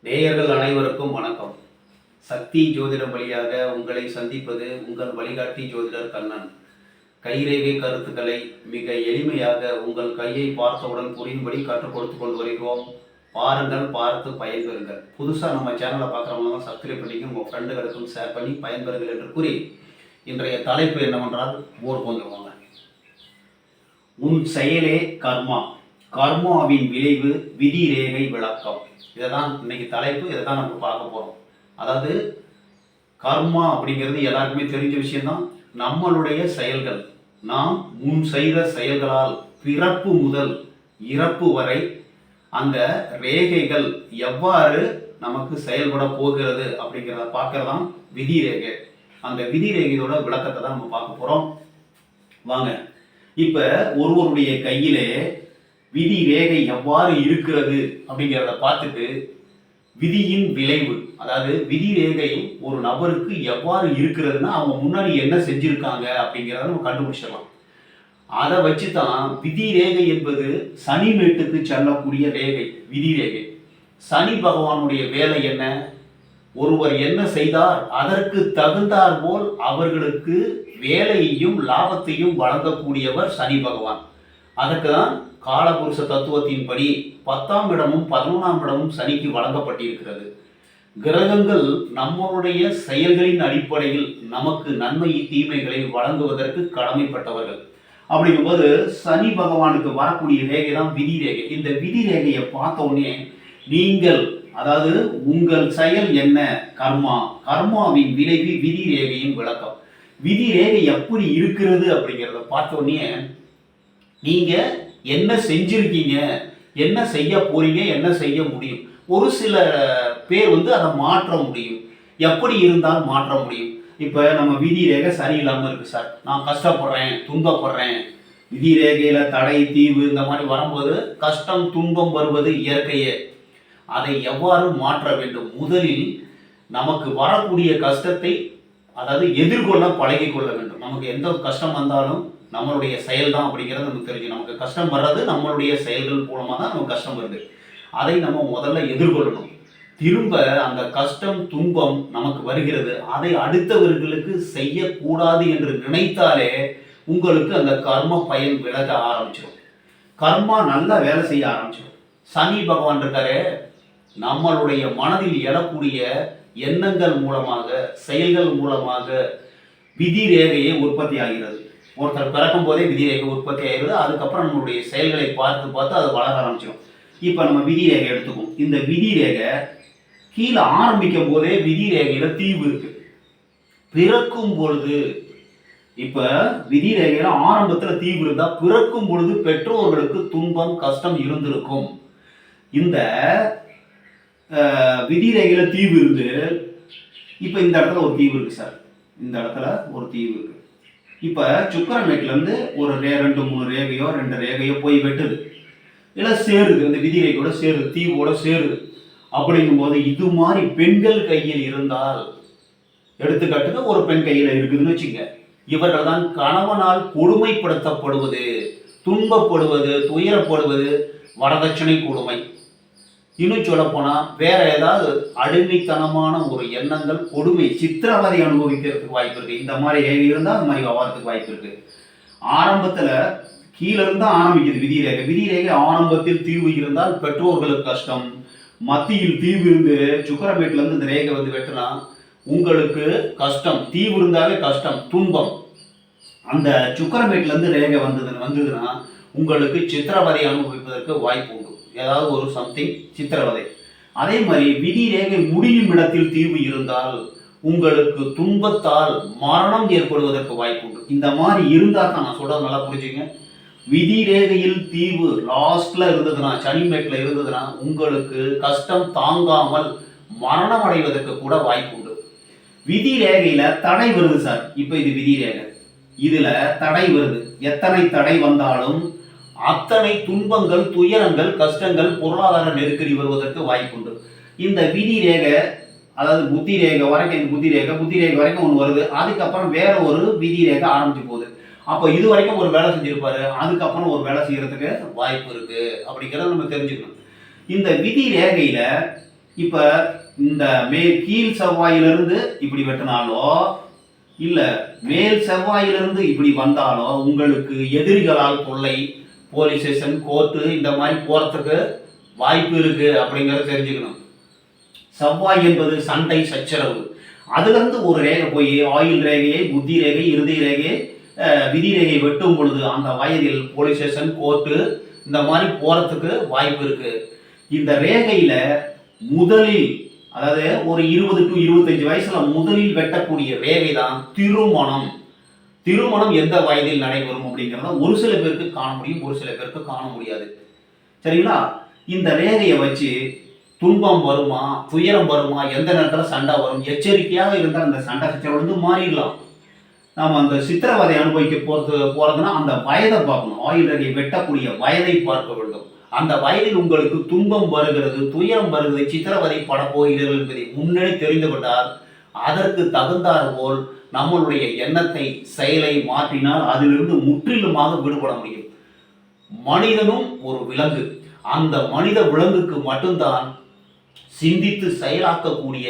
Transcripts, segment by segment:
நேயர்கள் அனைவருக்கும் வணக்கம். சக்தி ஜோதிடம் வழியாக உங்களை சந்திப்பது உங்கள் வழிகாட்டி ஜோதிடர் கண்ணன். கைரேகை கருத்துக்களை மிக எளிமையாக உங்கள் கையை பார்த்தவுடன் புரியும்படி கற்றுக் கொடுத்து கொண்டு வருகிறோம். பாருங்கள், பார்த்து பயன்பெறுங்கள். புதுசாக நம்ம சேனலை பார்க்குறவங்க சப்ஸ்கிரைப் பண்ணிக்க, உங்கள் ஃப்ரெண்டுகளுக்கும் ஷேர் பண்ணி பயன்பெறுங்கள் என்று கூறி இன்றைய தலைப்பு என்னவென்றால் போர் கொண்டுருவாங்க. உன் செயலே கர்மா, கர்மாவின் விளைவு, விதி ரேகை விளக்கம். இதை தான் இன்னைக்கு தலைப்பு. இதை தான் நம்ம பார்க்க போகிறோம். அதாவது கர்மா அப்படிங்கிறது எல்லாருக்குமே தெரிஞ்ச விஷயம்தான். நம்மளுடைய செயல்கள், நாம் முன் செய்த செயல்களால் பிறப்பு முதல் இறப்பு வரை அந்த ரேகைகள் எவ்வாறு நமக்கு செயல்பட போகிறது அப்படிங்கிறத பார்க்கறதான் விதி ரேகை. அந்த விதி ரேகையோட விளக்கத்தை தான் நம்ம பார்க்க போகிறோம். வாங்க, இப்போ ஒருவருடைய கையிலே விதி ரேகை எவ்வாறு இருக்கிறது அப்படிங்கிறத பார்த்துட்டு விதியின் விளைவு, அதாவது விதி ரேகை ஒரு நபருக்கு எவ்வாறு இருக்கிறதுனா அவங்க முன்னாடி என்ன செஞ்சிருக்காங்க அப்படிங்கிறத நம்ம கண்டுபிடிச்சிடலாம். அதை வச்சு தான் விதி ரேகை என்பது சனி மேட்டுக்கு செல்லக்கூடிய ரேகை விதி ரேகை. சனி பகவானுடைய வேலை என்ன? ஒருவர் என்ன செய்தார் அதற்கு தகுந்தார் போல் அவர்களுக்கு வேலையையும் லாபத்தையும் வழங்கக்கூடியவர் சனி பகவான். அதற்கு தான் காலபுருஷ தத்துவத்தின்படி 10ஆம் இடமும் 11ஆம் இடமும் சனிக்கு வழங்கப்பட்டிருக்கிறது. கிரகங்கள் நம்மளுடைய செயல்களின் அடிப்படையில் நமக்கு நன்மை தீமைகளை வழங்குவதற்கு கடமைப்பட்டவர்கள். அப்படிங்கும்போது சனி பகவானுக்கு வரக்கூடிய ரேகை தான் விதி ரேகை. இந்த விதி ரேகையை பார்த்த உடனே நீங்கள், அதாவது உங்கள் செயல் என்ன கர்மா, கர்மாவின் விளைவு, விதி ரேகையின் விளக்கம். விதி ரேகை எப்படி இருக்கிறது அப்படிங்கிறத பார்த்த உடனே நீங்க என்ன செஞ்சிருக்கீங்க, என்ன செய்ய போறீங்க, என்ன செய்ய முடியும். ஒரு சில பேர் அதை மாற்ற முடியும். எப்படி இருந்தால் மாற்ற முடியும்? இப்போ நம்ம விதி ரேகை சரியில்லாமல் இருக்கு சார், நான் கஷ்டப்படுறேன், துன்பப்படுறேன். விதி ரேகையில தடை, தீவு இந்த மாதிரி வரும்போது கஷ்டம், துன்பம் வருவது இயற்கையே. அதை எவ்வாறு மாற்ற வேண்டும்? முதலில் நமக்கு வரக்கூடிய கஷ்டத்தை எதிர்கொள்ள பழகி கொள்ள வேண்டும். நமக்கு எந்த கஷ்டம் வந்தாலும் நம்மளுடைய செயல் தான் அப்படிங்கிறது நமக்கு தெரியும். நமக்கு கஷ்டம் வர்றது நம்மளுடைய செயல்கள் மூலமாக தான் நமக்கு கஷ்டம் வருது. அதை நம்ம முதல்ல எதிர்கொள்ளணும். திரும்ப அந்த கஷ்டம், துன்பம் நமக்கு வருகிறது, அதை அடுத்தவர்களுக்கு செய்யக்கூடாது என்று நினைத்தாலே உங்களுக்கு அந்த கர்ம பயன் விலக ஆரம்பிச்சிடும். கர்மா நல்லா வேலை செய்ய ஆரம்பிச்சிடும். சனி பகவான் இருக்காரே, நம்மளுடைய மனதில் எழக்கூடிய எண்ணங்கள் மூலமாக, செயல்கள் மூலமாக விதி ரேகையை உற்பத்தி ஆகிறது. ஒருத்தர் பிறக்கும் போதே விதி ரேகை உற்பத்தி ஆகிறது. அதுக்கப்புறம் நம்மளுடைய செயல்களை பார்த்து பார்த்து அது வளர ஆரம்பிச்சிடும். இப்போ நம்ம விதி ரேகை எடுத்துக்கோம். இந்த விதி ரேகை கீழே ஆரம்பிக்கும் போதே விதி ரேகையில தீவு இருக்கு. பிறக்கும் பொழுது, இப்ப விதி ரேகையில ஆரம்பத்துல தீவு இருந்தா பிறக்கும் பொழுது பெற்றோர்களுக்கு துன்பம், கஷ்டம் இருந்திருக்கும். இந்த விதி ரேகையில தீவு இருந்து இப்ப இந்த இடத்துல ஒரு தீவு இருக்கு சார், இந்த இடத்துல ஒரு தீவு இருக்கு. இப்ப சுக்கரமேட்ல இருந்து ஒரு 2-3 ரேகையோ 2 ரேகையோ போய் வெட்டுது, இல்ல சேருது, இந்த விதி ரேகையோட சேருது, தீவோட சேருது. அப்படிங்கும் போது இது மாதிரி பெண்கள் கையில் இருந்தால், எடுத்துக்காட்டுக்கு ஒரு பெண் கையில இருக்குதுன்னு வச்சுங்க, இவர்கள் தான் கணவனால் கொடுமைப்படுத்தப்படுவது, துன்பப்படுவது, துயரப்படுவது, வரதட்சணை கொடுமை, இன்னும் சொல்ல போனா வேற ஏதாவது அடிமைத்தனமான ஒரு எண்ணங்கள், கொடுமை, சித்திரவதை அனுபவிக்கிறதுக்கு வாய்ப்பு இருக்கு. இந்த மாதிரி ரேகை இருந்தா அது மாதிரி ஆகிறதுக்கு வாய்ப்பு இருக்கு. ஆரம்பத்துல கீழே இருந்தா ஆரம்பிக்குது விதி ரேகை. விதி ரேகை ஆரம்பத்தில் தீவு இருந்தால் பெற்றோர்களுக்கு கஷ்டம், மத்தியில் தீவு இருந்து சுக்கரமேட்ல இருந்து இந்த ரேகை வெட்டினா உங்களுக்கு கஷ்டம், தீவு இருந்தாலே கஷ்டம், துன்பம். அந்த சுக்கரமேட்ல இருந்து ரேகை வந்ததுன்னா உங்களுக்கு சித்திரவதை அனுபவிப்பதற்கு வாய்ப்பு உண்டு, ஏதாவது ஒரு சம்திங் சித்திரவதை. அதே மாதிரி விதி ரேகை முடியும் இடத்தில் தீவு இருந்தால் உங்களுக்கு துன்பத்தால் மரணம் ஏற்படுவதற்கு வாய்ப்பு உண்டு. இந்த மாதிரி இருந்தா தான், நான் சொல்றது நல்லா புரிஞ்சுங்க, விதி ரேகையில் தீவு லாஸ்ட்ல இருந்ததுன்னா, சனிமேட்ல இருந்ததுன்னா உங்களுக்கு கஷ்டம் தாங்காமல் மரணம் அடைவதற்கு கூட வாய்ப்பு உண்டு. விதி ரேகையில தடை வருது சார். இப்ப இது விதி ரேகை, இதுல தடை வருது. எத்தனை தடை வந்தாலும் அத்தனை துன்பங்கள், துயரங்கள், கஷ்டங்கள், பொருளாதார நெருக்கடி வருவதற்கு வாய்ப்புண்டு. இந்த விதி ரேகை, அதாவது புத்தி ரேகை வரைக்கும், இந்த புத்தி ரேகை வரைக்கும் ஒன்று வருது. அதுக்கப்புறம் வேற ஒரு விதி ரேகை ஆரம்பிச்சு போகுது. அப்போ இது வரைக்கும் ஒரு வேலை செஞ்சிருப்பாரு, அதுக்கப்புறம் ஒரு வேலை செய்யறதுக்கு வாய்ப்பு இருக்கு அப்படிங்கிறத நம்ம தெரிஞ்சுக்கணும். இந்த விதி ரேகையில இப்ப இந்த கீழ் செவ்வாயிலிருந்து இப்படி வெட்டினாலோ இல்ல மேல் செவ்வாயிலிருந்து இப்படி வந்தாலோ உங்களுக்கு எதிரிகளால் தொல்லை, போலீஸ் ஸ்டேஷன், கோர்ட்டு இந்த மாதிரி போறதுக்கு வாய்ப்பு இருக்கு அப்படிங்கறத தெரிஞ்சுக்கணும். செவ்வாய் என்பது சண்டை, சச்சரவு. அதுல இருந்து ஒரு ரேகை போய் ஆயுள் ரேகையை, புத்தி ரேகை, இறுதி ரேகை, விதி ரேகை வெட்டும் பொழுது அந்த வயதில் போலீஸ் ஸ்டேஷன், கோர்ட்டு இந்த மாதிரி போறதுக்கு வாய்ப்பு இருக்கு. இந்த ரேகையில முதலில், அதாவது ஒரு 20 to 25 வயசுல முதலில் வெட்டக்கூடிய ரேகை தான் திருமணம். திருமணம் எந்த வயதில் நடைபெறும் அப்படிங்கிறத ஒரு சில பேருக்கு காண முடியும், ஒரு சில பேருக்கு காண முடியாது. சரிங்களா? இந்த ரேகையை வச்சு துன்பம் வருமா, துயரம் வருமா, எந்த நேரத்தில் சண்டை வரும், எச்சரிக்கையாக இருந்தால் அந்த சண்டை சச்சரவு மாறிடலாம். நாம் அந்த சித்திரவதை அனுபவிக்க போறதுன்னா அந்த வயதை பார்க்கணும். ஆயுள் ரேகையை வெட்டக்கூடிய வயதை பார்க்க வேண்டும். அந்த வயதில் உங்களுக்கு துன்பம் வருகிறது, துயரம் வருகிறது, சித்திரவதை படப்போகிறீர்கள் என்பதை முன்னே தெரிந்து கொண்டால் அதற்கு தகுந்தார் போல் நம்மளுடைய எண்ணத்தை, செயலை மாற்றினால் அதிலிருந்து முற்றிலுமாக விடுபட முடியும். மனிதனும் ஒரு விலங்கு. அந்த மனித விலங்குக்கு மட்டும்தான் சிந்தித்து செயலாக்கக்கூடிய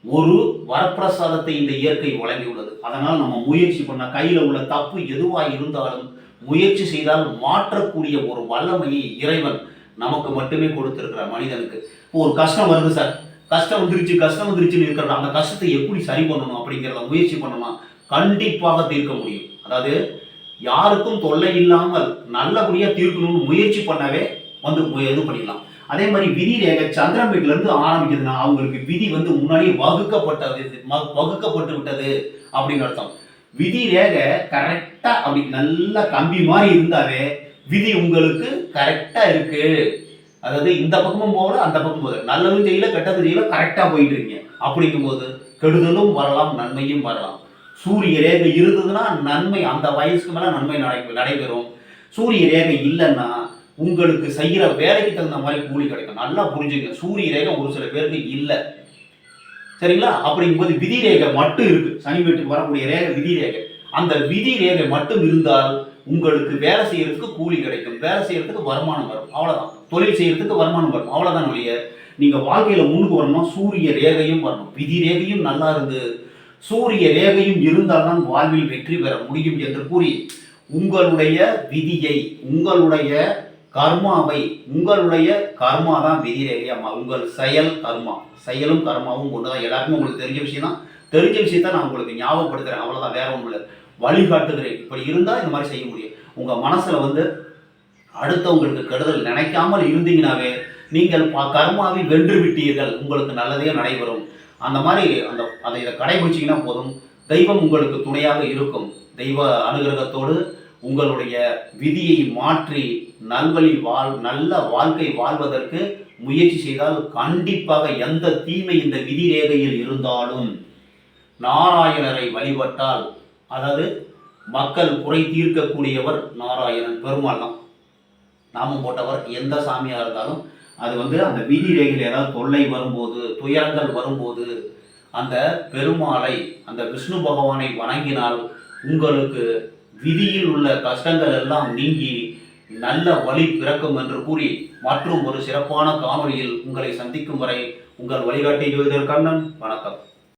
ஒரு வரப்பிரசாதத்தை இந்த இயற்கை வழங்கியுள்ளது. அதனால் நம்ம முயற்சி பண்ண, கையில் உள்ள தப்பு எதுவாக இருந்தாலும் முயற்சி செய்தால் மாற்றக்கூடிய ஒரு வல்லமையை இறைவன் நமக்கு மட்டுமே கொடுத்திருக்கிறார் மனிதனுக்கு. ஒரு கஷ்டம் வருது சார், கஷ்டம் வந்துருச்சுன்னு இருக்கிற அந்த கஷ்டத்தை எப்படி சரி பண்ணணும் அப்படிங்கிறத முயற்சி பண்ணணும், கண்டிப்பாக தீர்க்க முடியும். அதாவது யாருக்கும் தொல்லை இல்லாமல் நல்லபடியா தீர்க்கணும்னு முயற்சி பண்ணவே இது பண்ணிடலாம். அதே மாதிரி விதி ரேகை சந்திரன் வீட்டுல இருந்து ஆரம்பிக்குதுன்னா அவங்களுக்கு விதி முன்னாடியே வகுக்கப்பட்டு விட்டது அப்படின்னு அர்த்தம். விதி ரேகை கரெக்டா அப்படி நல்ல கம்பி மாதிரி இருந்தாவே விதி உங்களுக்கு கரெக்டா இருக்கு. அதாவது இந்த பக்கமும் போகல, அந்த பக்கம் போகல, நல்லதும் செய்யல, கெட்டதும் செய்யல, கரெக்டா போயிட்டு இருக்கீங்க. அப்படிங்கும் போது கெடுதலும் வரலாம், நன்மையும் வரலாம். சூரிய ரேகை இருந்ததுன்னா நன்மை, அந்த வயசுக்கு மேல நன்மை நடைபெறும். சூரிய ரேகை இல்லைன்னா உங்களுக்கு செய்யற வேலைக்கு தகுந்த மாதிரி கூலி கிடைக்கும். நல்லா புரிஞ்சுங்க. சூரிய ரேகை ஒரு சில பேருக்கு இல்லை. சரிங்களா? அப்படிங்கும்போது விதி ரேகை மட்டும் இருக்கு. சனி வீட்டுக்கு வரக்கூடிய ரேகை விதி ரேகை. அந்த விதி ரேகை மட்டும் இருந்தால் உங்களுக்கு வேலை செய்யறதுக்கு கூலி கிடைக்கும், வேலை செய்யறதுக்கு வருமானம் வரும், அவ்வளவுதான். தொழில் செய்யறதுக்கு வருமானம் வரும், அவ்வளவுதான். ஒழிய நீங்க வாழ்க்கையில முன்னுக்கு வரணும், சூரிய ரேகையும் வரணும். விதி ரேகையும் நல்லா இருந்து சூரிய ரேகையும் இருந்தால்தான் வாழ்வில் வெற்றி பெற முடியும் என்று கூறி உங்களுடைய விதியை, உங்களுடைய கர்மாவை, உங்களுடைய கர்மா தான் விதி ரேகை. அம்மா உங்கள் செயல் கர்மா, செயலும் கர்மாவும் ஒண்ணுதான். எல்லாருக்கும் உங்களுக்கு தெரிஞ்ச விஷயம் தான். தெரிஞ்ச விஷயத்த நான் உங்களுக்கு ஞாபகப்படுத்துறேன், அவ்வளவுதான், வேற ஒன்றும் இல்லை. வழிகாட்டுகிறேன். இப்படி இருந்தா இந்த மாதிரி செய்ய முடியும். உங்க மனசுல அடுத்தவங்களுக்கு கெடுதல் நினைக்காமல் இருந்தீங்கன்னாவே நீங்கள் கர்மாவை வென்று விட்டீர்கள், உங்களுக்கு நல்லதே நடைபெறும். அந்த மாதிரி அதை கடைபிடிச்சிங்கன்னா போதும். தெய்வம் உங்களுக்கு துணையாக இருக்கும். தெய்வ அனுகிரகத்தோடு உங்களுடைய விதியை மாற்றி நல்ல வாழ்க்கை வாழ்வதற்கு முயற்சி செய்தால் கண்டிப்பாக எந்த தீமை இந்த விதி ரேகையில் இருந்தாலும் நாராயணரை வழிபட்டால், அதாவது மக்கள் குறை தீர்க்கக்கூடியவர் நாராயணன் பெருமாள் தான். நாமம் போட்டவர் எந்த சாமியாக இருந்தாலும் அது அந்த விதி ரேகையில் ஏதாவது தொல்லை வரும்போது, துயரங்கள் வரும்போது அந்த பெருமாளை, அந்த விஷ்ணு பகவானை வணங்கினால் உங்களுக்கு விதியில் உள்ள கஷ்டங்கள் எல்லாம் நீங்கி நல்ல வழி பிறக்கும் என்று கூறி மற்றும் ஒரு சிறப்பான காணொளியில் உங்களை சந்திக்கும் வரை உங்கள் வழிகாட்டி ஜோதிடர் கண்ணன். வணக்கம்.